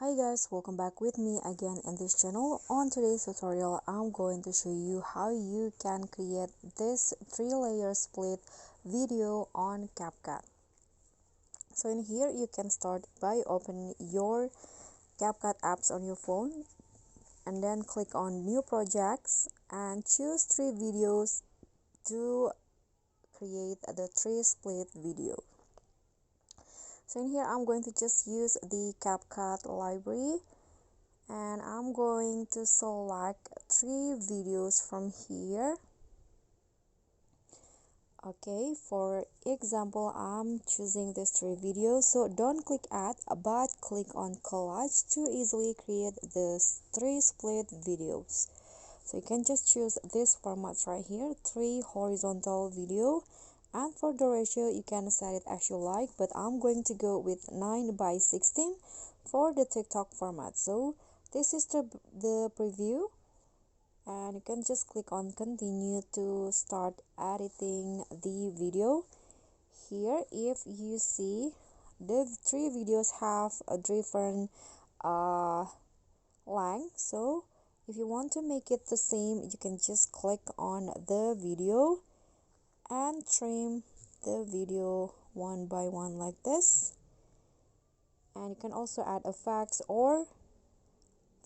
Hi guys, welcome back with me again in this channel. On today's tutorial, I'm going to show you how you can create this 3-layer split video on CapCut. So in here, you can start by opening your CapCut apps on your phone and then click on new projects and choose 3 videos to create the 3 split video. So in here, I'm going to just use the CapCut library and I'm going to select 3 videos from here. Okay, for example, I'm choosing these 3 videos, so don't click add but click on collage to easily create these 3 split videos. So you can just choose this formats right here, 3 horizontal video, and for the ratio you can set it as you like, but I'm going to go with 9:16 for the TikTok format. So this is the preview, and you can just click on continue to start editing the video. Here, if you see, the 3 videos have a different length, so if you want to make it the same, you can just click on the video and trim the video one by one like this. And you can also add effects or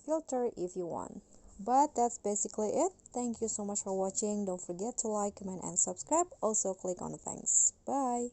filter if you want. But that's basically it. Thank you so much for watching. Don't forget to like, comment, and subscribe. Also click on the thanks. Bye.